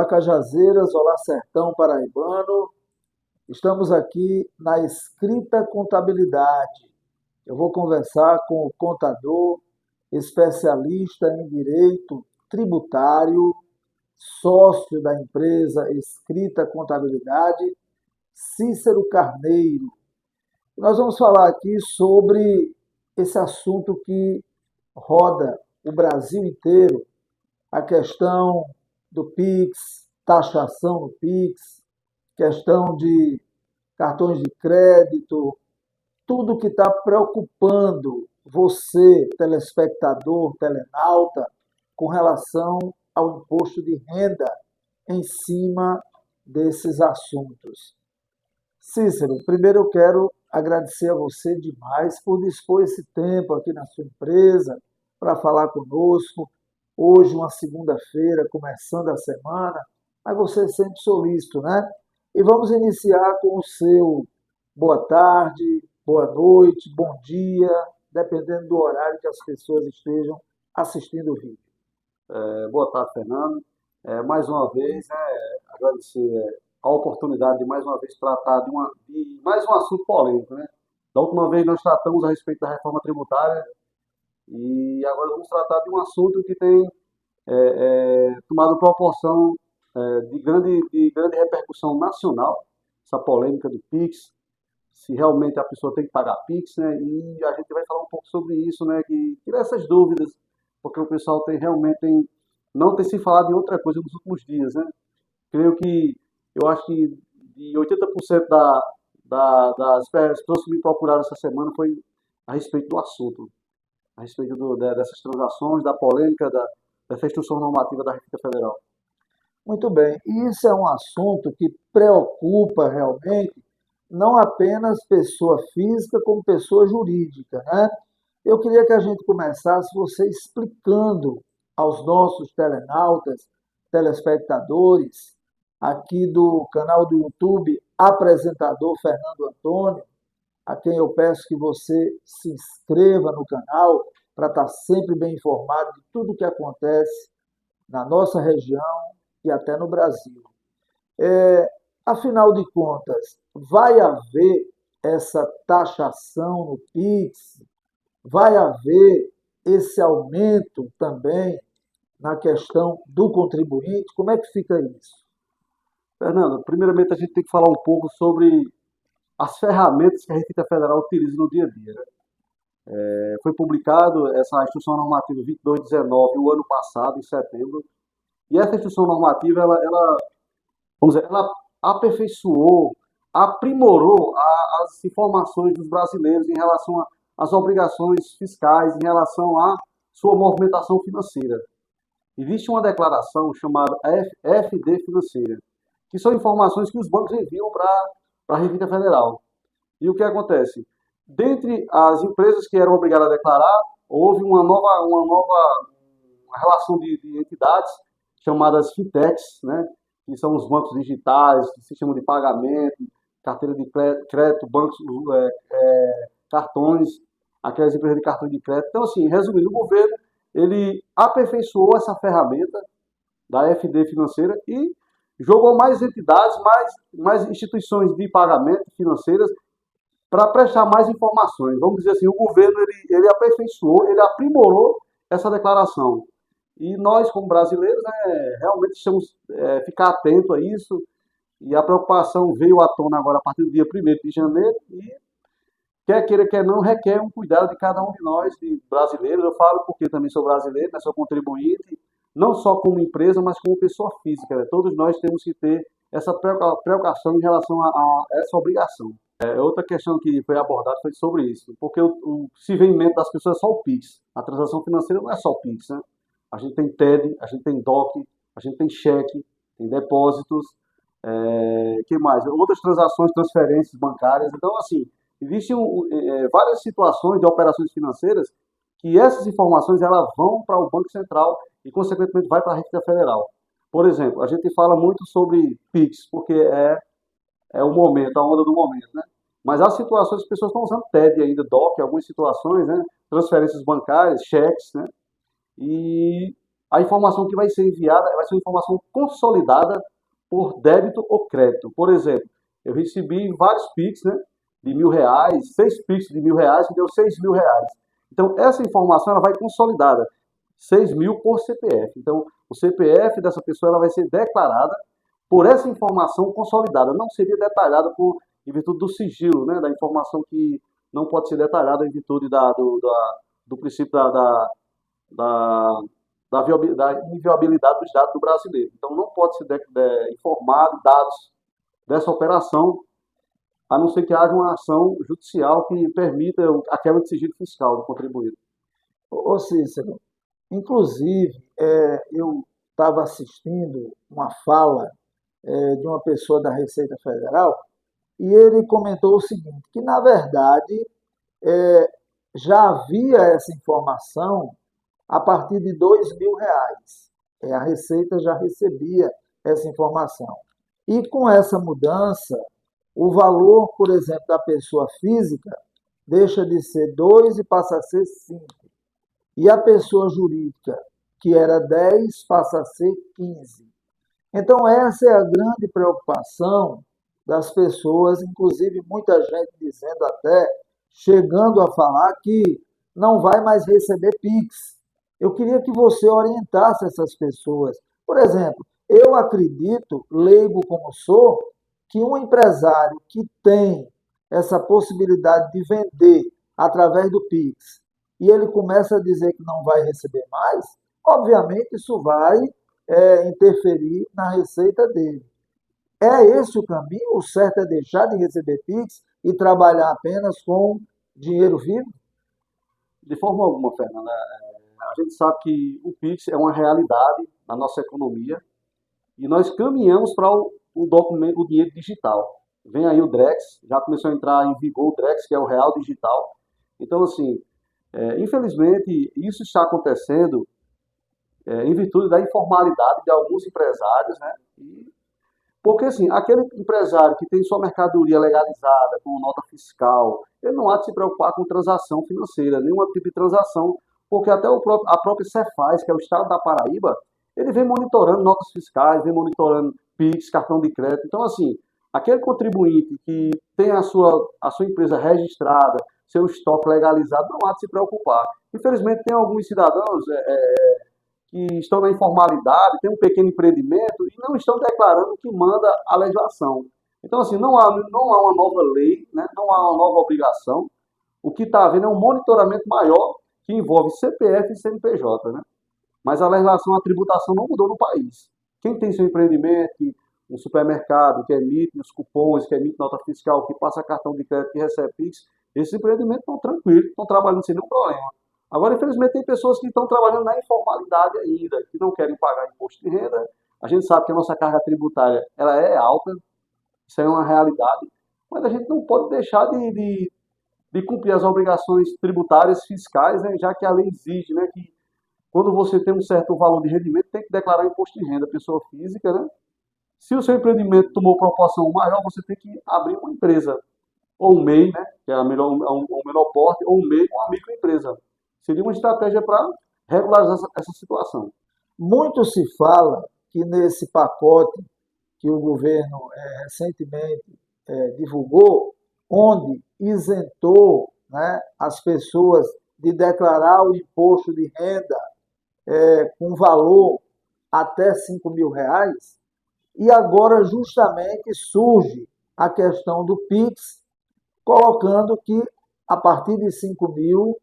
Cajazeiras, olá Sertão Paraibano. Estamos aqui na Escrita Contabilidade. Eu vou conversar com o contador, especialista em direito tributário, sócio da empresa Escrita Contabilidade, Cícero Carneiro. Nós vamos falar aqui sobre esse assunto que roda o Brasil inteiro, a questão do Pix, taxação no Pix, questão de cartões de crédito, tudo que está preocupando você, telespectador, telenauta, com relação ao imposto de renda em cima desses assuntos. Cícero, primeiro eu quero agradecer a você demais por dispor esse tempo aqui na sua empresa para falar conosco. Hoje, uma segunda-feira, começando a semana, mas você é sempre solícito, né? E vamos iniciar com o seu boa tarde, boa noite, bom dia, dependendo do horário que as pessoas estejam assistindo o vídeo. Boa tarde, Fernando. Mais uma vez, agradecer a oportunidade de mais uma vez tratar de mais um assunto polêmico, né? Da última vez nós tratamos a respeito da reforma tributária e agora vamos tratar de um assunto que tem tomado proporção de grande repercussão nacional, essa polêmica do Pix, se realmente a pessoa tem que pagar Pix, né? E a gente vai falar um pouco sobre isso, né? Que tira essas dúvidas, porque o pessoal não tem se falado em outra coisa nos últimos dias, né? Creio que, eu acho que de 80% das pessoas que me procuraram essa semana foi a respeito do assunto, a respeito dessas transações, da polêmica, dessa instrução normativa da Receita Federal. Muito bem, isso é um assunto que preocupa realmente não apenas pessoa física, como pessoa jurídica, né? Eu queria que a gente começasse você explicando aos nossos telenautas, telespectadores, aqui do canal do YouTube, apresentador Fernando Antônio, a quem eu peço que você se inscreva no canal para estar sempre bem informado de tudo o que acontece na nossa região e até no Brasil. Afinal de contas, vai haver essa taxação no Pix? Vai haver esse aumento também na questão do contribuinte? Como é que fica isso? Fernando, primeiramente a gente tem que falar um pouco sobre as ferramentas que a Receita Federal utiliza no dia a dia, né? Foi publicado essa Instrução Normativa 2219 o ano passado, em setembro, e essa Instrução Normativa, vamos dizer, ela aperfeiçoou, aprimorou as informações dos brasileiros em relação às obrigações fiscais, em relação à sua movimentação financeira. Existe uma declaração chamada FD Financeira, que são informações que os bancos enviam para a Receita Federal. E o que acontece? Dentre as empresas que eram obrigadas a declarar, houve uma relação de entidades chamadas fintechs, né? Que são os bancos digitais, sistema de pagamento, carteira de crédito, bancos, cartões, aquelas empresas de cartão de crédito. Então, assim, resumindo, o governo ele aperfeiçoou essa ferramenta da FD financeira e jogou mais entidades, mais instituições de pagamento financeiras para prestar mais informações. Vamos dizer assim, o governo ele aperfeiçoou, ele aprimorou essa declaração. E nós, como brasileiros, né, realmente estamos ficar atento a isso. E a preocupação veio à tona agora a partir do dia 1º de janeiro e quer queira, quer não, requer um cuidado de cada um de nós, de brasileiros. Eu falo porque também sou brasileiro, né, sou contribuinte, não só como empresa, mas como pessoa física, né? Todos nós temos que ter essa preocupação em relação a essa obrigação. Outra questão que foi abordada foi sobre isso, porque se vem em mente das pessoas é só o Pix. A transação financeira não é só o Pix, né? A gente tem TED, a gente tem DOC, a gente tem cheque, tem depósitos, que mais? Outras transações, transferências bancárias. Então, assim, existem várias situações de operações financeiras que essas informações elas vão para o Banco Central e, consequentemente, vai para a Receita Federal. Por exemplo, a gente fala muito sobre Pix, porque é o momento, a onda do momento, né? Mas há situações que as pessoas estão usando TED ainda, DOC, algumas situações, né? Transferências bancárias, cheques, né? E a informação que vai ser enviada vai ser uma informação consolidada por débito ou crédito. Por exemplo, eu recebi vários Pix, né, de R$ 1.000, 6 Pix de R$ 1.000, que deu R$ 6.000. Então, essa informação ela vai consolidada, 6.000 por CPF. Então, o CPF dessa pessoa ela vai ser declarada por essa informação consolidada. Não seria detalhada em virtude do sigilo, né, da informação que não pode ser detalhada em virtude do princípio da, da inviolabilidade dos dados do brasileiro. Então, não pode ser informado dados dessa operação, a não ser que haja uma ação judicial que permita a quebra de sigilo fiscal do contribuinte. Ô Cícero, inclusive, eu estava assistindo uma fala de uma pessoa da Receita Federal e ele comentou o seguinte, que na verdade já havia essa informação a partir de R$ 2.000. A Receita já recebia essa informação. E com essa mudança, o valor, por exemplo, da pessoa física deixa de ser 2 e passa a ser 5. E a pessoa jurídica, que era 10, passa a ser 15. Então, essa é a grande preocupação das pessoas, inclusive muita gente dizendo até, chegando a falar que não vai mais receber Pix. Eu queria que você orientasse essas pessoas. Por exemplo, eu acredito, leigo como sou, que um empresário que tem essa possibilidade de vender através do Pix e ele começa a dizer que não vai receber mais, obviamente isso vai interferir na receita dele. É esse o caminho? O certo é deixar de receber Pix e trabalhar apenas com dinheiro vivo? De forma alguma, Fernanda. A gente sabe que o Pix é uma realidade na nossa economia e nós caminhamos para o dinheiro digital. Vem aí o Drex, já começou a entrar em vigor o Drex, que é o real digital. Então, assim, infelizmente, isso está acontecendo em virtude da informalidade de alguns empresários, né? Porque, assim, aquele empresário que tem sua mercadoria legalizada, com nota fiscal, ele não há de se preocupar com transação financeira, nenhum tipo de transação, porque até a própria Cefaz, que é o Estado da Paraíba, ele vem monitorando notas fiscais, vem monitorando Pix, cartão de crédito. Então, assim, aquele contribuinte que tem a sua empresa registrada, seu estoque legalizado, não há de se preocupar. Infelizmente, tem alguns cidadãos que estão na informalidade, têm um pequeno empreendimento e não estão declarando o que manda a legislação. Então, assim, não há uma nova lei, né? Não há uma nova obrigação. O que está havendo é um monitoramento maior que envolve CPF e CNPJ, né? Mas a legislação, a tributação não mudou no país. Quem tem seu empreendimento, um supermercado que emite os cupons, que emite nota fiscal, que passa cartão de crédito, que recebe Pix, esses empreendimentos estão tranquilos, estão trabalhando sem nenhum problema. Agora, infelizmente, tem pessoas que estão trabalhando na informalidade ainda, que não querem pagar imposto de renda. A gente sabe que a nossa carga tributária ela é alta, isso é uma realidade, mas a gente não pode deixar de cumprir as obrigações tributárias fiscais, né, já que a lei exige, né, que quando você tem um certo valor de rendimento, tem que declarar imposto de renda, pessoa física, né? Se o seu empreendimento tomou proporção maior, você tem que abrir uma empresa, ou um MEI, né, que é o menor porte, ou um MEI, uma microempresa. Seria uma estratégia para regularizar essa situação. Muito se fala que nesse pacote que o governo recentemente divulgou, onde isentou, né, as pessoas de declarar o imposto de renda com valor até R$ 5.000, e agora justamente surge a questão do Pix, colocando que a partir de 5.000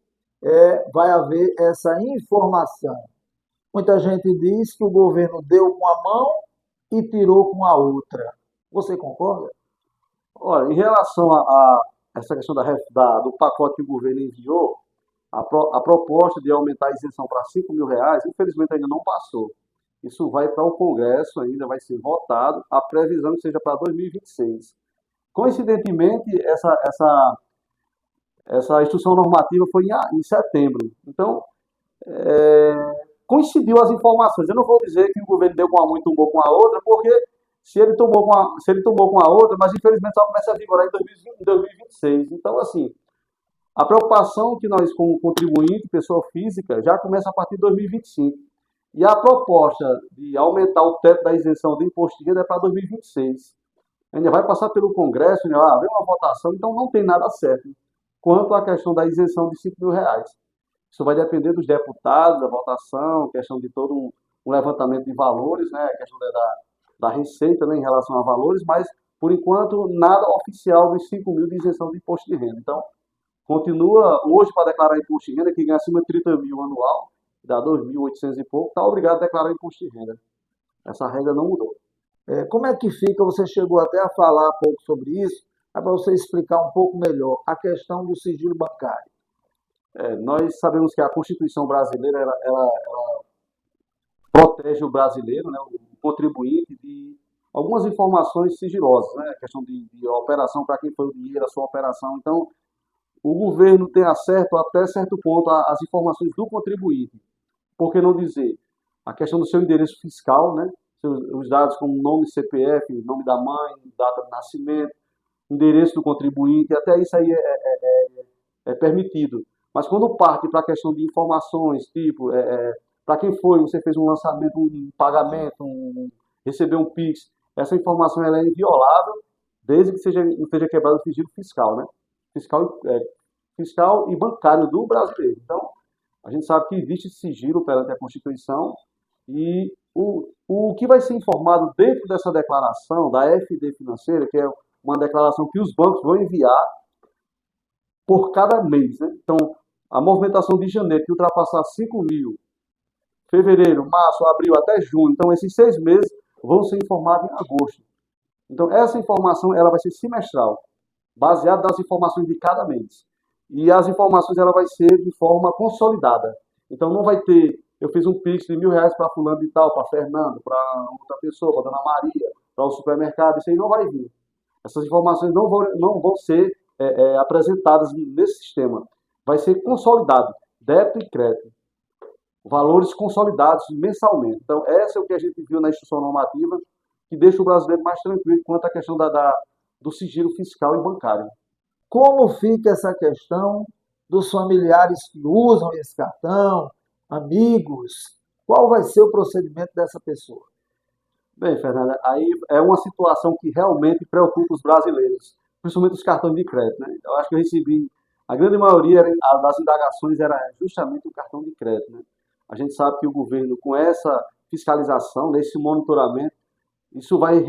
vai haver essa informação. Muita gente diz que o governo deu com a mão e tirou com a outra. Você concorda? Olha, em relação a essa questão do pacote que o governo enviou, a proposta de aumentar a isenção para R$ 5.000, infelizmente ainda não passou. Isso vai para o Congresso ainda, vai ser votado, a previsão que seja para 2026. Coincidentemente, essa instrução normativa foi em setembro. Então, coincidiu as informações. Eu não vou dizer que o governo deu com uma mão e tomou com a outra, porque se ele tomou com a outra, mas infelizmente só começa a vigorar em 2026. Então, assim, a preocupação que nós, como contribuinte, pessoa física, já começa a partir de 2025. E a proposta de aumentar o teto da isenção do imposto de renda é para 2026. Ainda vai passar pelo Congresso, né? Vem uma votação, então não tem nada certo quanto à questão da isenção de R$ 5.000. Isso vai depender dos deputados, da votação, questão de todo um levantamento de valores, né? A questão da receita, né, em relação a valores, mas, por enquanto, nada oficial dos 5.000 de isenção de imposto de renda. Então, continua, hoje, para declarar imposto de renda, quem ganha acima de 30 mil anual, dá 2.800 e pouco, está obrigado a declarar imposto de renda. Essa regra não mudou. Como é que fica? Você chegou até a falar um pouco sobre isso, mas para você explicar um pouco melhor a questão do sigilo bancário. Nós sabemos que a Constituição brasileira ela protege o brasileiro, né, o contribuinte, de algumas informações sigilosas, né, a questão de operação, para quem foi o dinheiro, a sua operação. Então, o governo tem acesso até certo ponto às informações do contribuinte. Por que não dizer? A questão do seu endereço fiscal, né, os dados como nome, CPF, nome da mãe, data de nascimento, endereço do contribuinte, até isso aí é permitido. Mas quando parte para a questão de informações, tipo, para quem foi, você fez um lançamento, um pagamento, recebeu um Pix, essa informação ela é inviolável, desde que não esteja quebrado o sigilo fiscal, né? Fiscal e bancário do brasileiro. Então, a gente sabe que existe sigilo perante a Constituição e o que vai ser informado dentro dessa declaração da FD Financeira, que é uma declaração que os bancos vão enviar por cada mês, né? Então, a movimentação de janeiro, que ultrapassar 5.000, fevereiro, março, abril até junho, então esses 6 meses vão ser informados em agosto. Então, essa informação ela vai ser semestral, baseada nas informações de cada mês. E as informações ela vai ser de forma consolidada. Então, não vai ter, eu fiz um Pix de R$ 1.000 para fulano de tal, para Fernando, para outra pessoa, para Dona Maria, para o supermercado, isso aí não vai vir. Essas informações não vão ser apresentadas nesse sistema. Vai ser consolidado, débito e crédito. Valores consolidados mensalmente. Então, essa é o que a gente viu na instrução normativa, que deixa o brasileiro mais tranquilo quanto à questão do sigilo fiscal e bancário. Como fica essa questão dos familiares que usam esse cartão, amigos? Qual vai ser o procedimento dessa pessoa? Bem, Fernanda, aí é uma situação que realmente preocupa os brasileiros, principalmente os cartões de crédito, né? Eu acho que eu recebi, a grande maioria das indagações era justamente o cartão de crédito, né? A gente sabe que o governo, com essa fiscalização, né, esse monitoramento, isso vai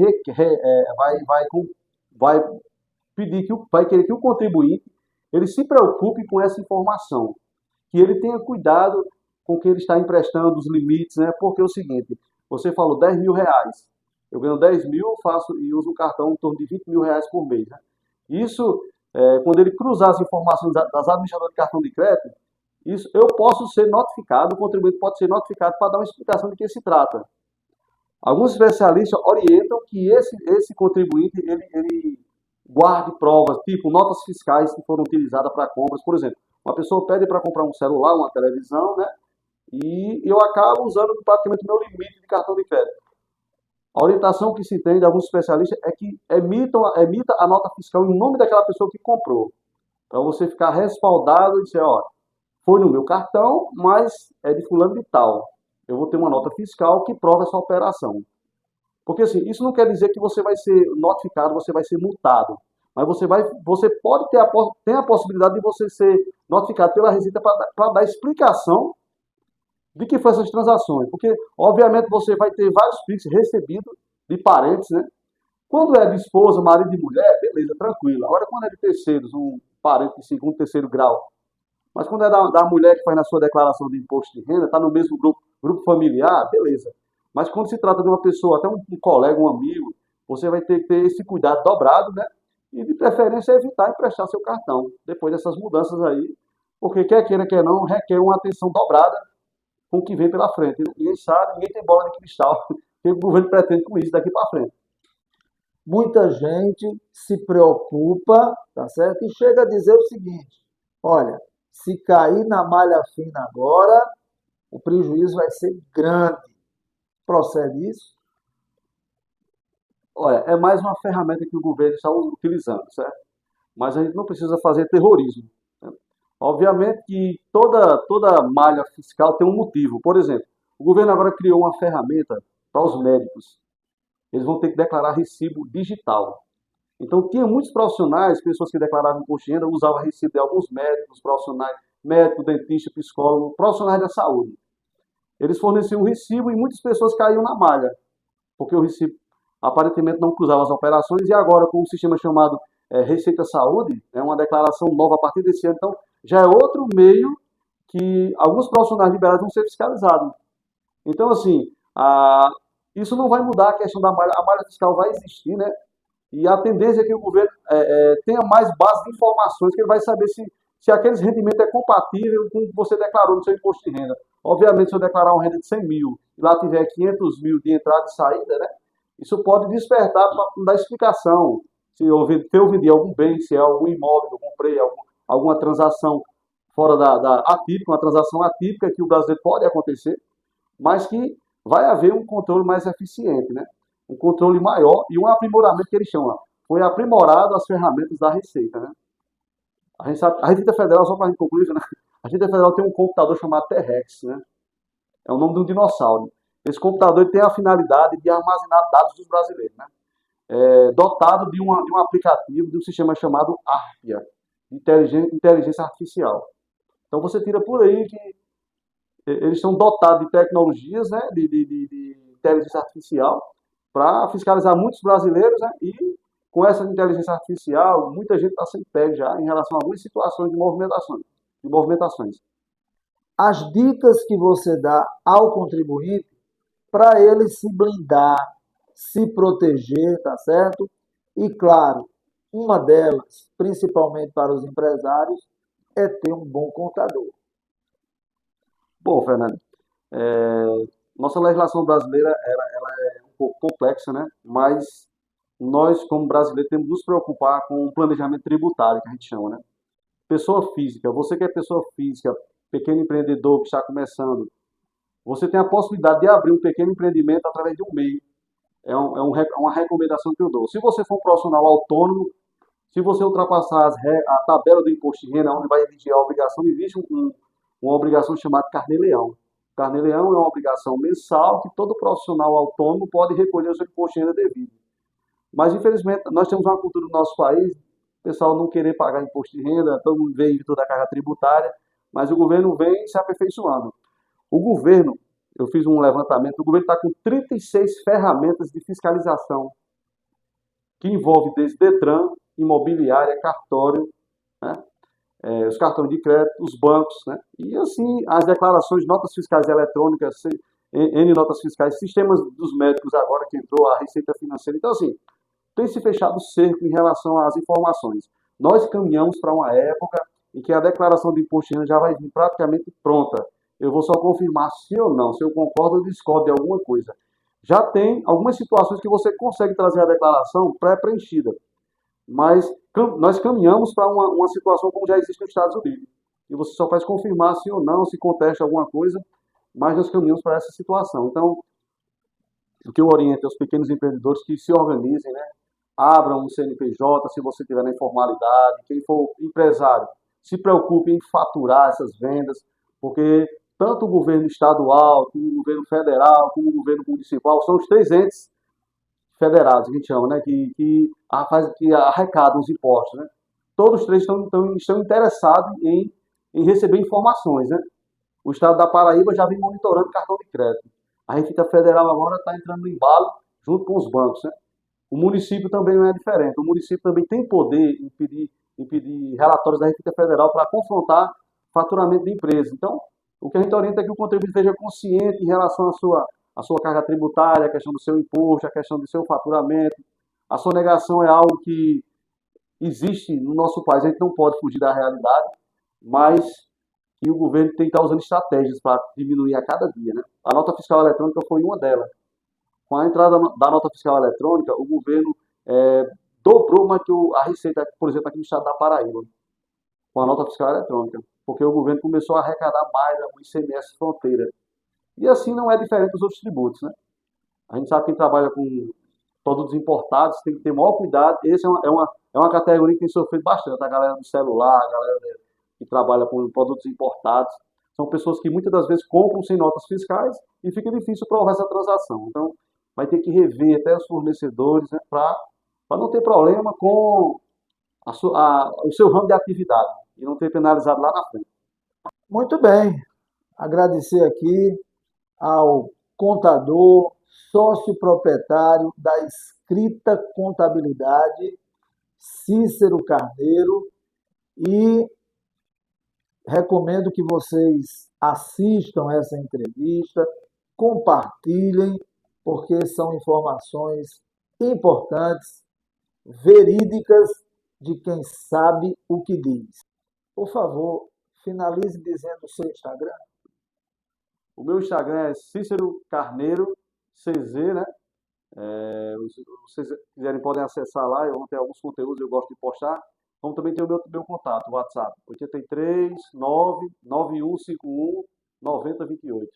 pedir vai querer que o contribuinte ele se preocupe com essa informação, que ele tenha cuidado com o que ele está emprestando, os limites, né? Porque é o seguinte, você falou R$ 10.000, eu ganho 10 mil, faço e uso um cartão em torno de R$ 20.000 por mês, né? Isso, quando ele cruzar as informações das administradoras de cartão de crédito, isso eu posso ser notificado, o contribuinte pode ser notificado para dar uma explicação de que se trata. Alguns especialistas orientam que esse contribuinte ele guarde provas, tipo notas fiscais que foram utilizadas para compras. Por exemplo, uma pessoa pede para comprar um celular, uma televisão, né? E eu acabo usando praticamente o meu limite de cartão de crédito. A orientação que se tem de alguns especialistas é que emita a nota fiscal em nome daquela pessoa que comprou. Para você ficar respaldado e dizer, ó, foi no meu cartão, mas é de fulano de tal. Eu vou ter uma nota fiscal que prova essa operação. Porque assim, isso não quer dizer que você vai ser notificado, você vai ser multado. Mas você pode ter a possibilidade de você ser notificado pela Receita para dar explicação de que foi essas transações. Porque, obviamente, você vai ter vários Pix recebidos de parentes, né? Quando é de esposa, marido e mulher, beleza, tranquilo. Agora, quando é de terceiros, um parente de segundo, terceiro grau, mas quando é da mulher que faz na sua declaração de imposto de renda, está no mesmo grupo familiar, beleza. Mas quando se trata de uma pessoa, até um colega, um amigo, você vai ter que ter esse cuidado dobrado, né? E de preferência evitar emprestar seu cartão, depois dessas mudanças aí, porque quer queira, quer não, requer uma atenção dobrada com o que vem pela frente. Ninguém sabe, ninguém tem bola de cristal, o que o governo pretende com isso daqui para frente. Muita gente se preocupa, tá certo? E chega a dizer o seguinte: olha, se cair na malha fina agora, o prejuízo vai ser grande. Procede isso? Olha, é mais uma ferramenta que o governo está utilizando, certo? Mas a gente não precisa fazer terrorismo, né? Obviamente que toda malha fiscal tem um motivo. Por exemplo, O governo agora criou uma ferramenta para os médicos. Eles vão ter que declarar recibo digital. Então, tinha muitos profissionais, pessoas que declaravam imposto de renda, usavam recibo de alguns médicos, profissionais, médico, dentista, psicólogo, profissionais da saúde. Eles forneciam o recibo e muitas pessoas caíam na malha, porque o recibo aparentemente não cruzava as operações, e agora com um sistema chamado Receita Saúde, é uma declaração nova a partir desse ano, então já é outro meio que alguns profissionais liberados vão ser fiscalizados. Então, assim, isso não vai mudar a questão da malha, a malha fiscal vai existir, né? E a tendência é que o governo tenha mais base de informações, que ele vai saber se aqueles rendimentos é compatível com o que você declarou no seu imposto de renda. Obviamente, se eu declarar uma renda de 100 mil e lá tiver 500 mil de entrada e saída, né? Isso pode despertar para dar explicação. Se eu vendi algum bem, se é algum imóvel, eu comprei alguma transação fora da atípica, uma transação atípica que o brasileiro pode acontecer, mas que vai haver um controle mais eficiente, né? Um controle maior e um aprimoramento que eles chamam. Foi aprimorado as ferramentas da Receita, né? A Receita Federal, só para a gente concluir, né? A Receita Federal tem um computador chamado T-Rex, né? É o nome de um dinossauro. Esse computador tem a finalidade de armazenar dados dos brasileiros, né? Dotado de um aplicativo, de um sistema chamado ARPIA, Inteligência Artificial. Então você tira por aí que eles são dotados de tecnologias, né, de inteligência artificial para fiscalizar muitos brasileiros, né, e com essa inteligência artificial, muita gente está sendo pega já em relação a algumas situações de movimentações. As dicas que você dá ao contribuinte para ele se blindar, se proteger, tá certo? E claro, uma delas, principalmente para os empresários, é ter um bom contador. Bom, Fernando, é, nossa legislação brasileira ela é um pouco complexa, né? Mas nós, como brasileiros, temos que nos preocupar com o planejamento tributário, que a gente chama, né? Pessoa física, você que é pessoa física, pequeno empreendedor que está começando, você tem a possibilidade de abrir um pequeno empreendimento através de um MEI. Uma recomendação que eu dou. Se você for um profissional autônomo, se você ultrapassar a tabela do imposto de renda, onde vai exigir a obrigação, existe uma obrigação chamada Carnê-Leão. Carnê-Leão é uma obrigação mensal que todo profissional autônomo pode recolher o seu imposto de renda devido. Mas, infelizmente, nós temos uma cultura no nosso país, o pessoal não querer pagar imposto de renda, todo mundo vem de toda a carga tributária, mas o governo vem se aperfeiçoando. O governo, eu fiz um levantamento, o governo está com 36 ferramentas de fiscalização, que envolve desde Detran, imobiliária, cartório, né? Os cartões de crédito, os bancos, né? E assim, as declarações, notas fiscais eletrônicas, N notas fiscais, sistemas dos médicos agora que entrou, a Receita Financeira. Então, assim, tem se fechado o cerco em relação às informações. Nós caminhamos para uma época em que a declaração de imposto de renda já vai vir praticamente pronta. Eu vou só confirmar se ou não, se eu concordo ou discordo de alguma coisa. Já tem algumas situações que você consegue trazer a declaração pré-preenchida, mas nós caminhamos para uma situação como já existe nos Estados Unidos. E você só faz confirmar se ou não, se contesta alguma coisa, mas nós caminhamos para essa situação. Então, o que eu oriento aos pequenos empreendedores que se organizem, né? Abram um CNPJ, se você estiver na informalidade. Quem for empresário, se preocupe em faturar essas vendas, porque tanto o governo estadual, como o governo federal, como o governo municipal, são os três entes federados, que a gente chama, né? Que arrecadam os impostos, né? Todos os três estão interessados em receber informações, né? O estado da Paraíba já vem monitorando cartão de crédito. A Receita Federal agora está entrando no embalo junto com os bancos, né? O município também não é diferente. O município também tem poder em pedir relatórios da Receita Federal para confrontar faturamento de empresas. Então, o que a gente orienta é que o contribuinte esteja consciente em relação à sua carga tributária, a questão do seu imposto, a questão do seu faturamento. A sonegação é algo que existe no nosso país, a gente não pode fugir da realidade, mas que o governo tem que estar usando estratégias para diminuir a cada dia, né? A nota fiscal eletrônica foi uma delas. Com a entrada da nota fiscal eletrônica, o governo dobrou mais que a receita, por exemplo, aqui no estado da Paraíba, com a nota fiscal eletrônica, porque o governo começou a arrecadar mais o ICMS fronteira. E assim não é diferente dos outros tributos, né? A gente sabe que quem trabalha com produtos importados tem que ter maior cuidado. Essa é uma categoria que tem sofrido bastante, a galera do celular, a galera que trabalha com produtos importados. são pessoas que muitas das vezes compram sem notas fiscais e fica difícil provar essa transação. Então, vai ter que rever até os fornecedores, né, para não ter problema com o seu ramo de atividade e não ter penalizado lá na frente. Muito bem. Agradecer aqui ao contador, sócio proprietário da Escrita Contabilidade, Cícero Carneiro, e recomendo que vocês assistam essa entrevista, compartilhem, porque são informações importantes, verídicas, de quem sabe o que diz. Por favor, finalize dizendo o seu Instagram. O meu Instagram é Cícero Carneiro, CZ, né? Se vocês quiserem, podem acessar lá, eu vou ter alguns conteúdos, eu gosto de postar. Como também tem o meu contato, o WhatsApp, 83 99151 9028.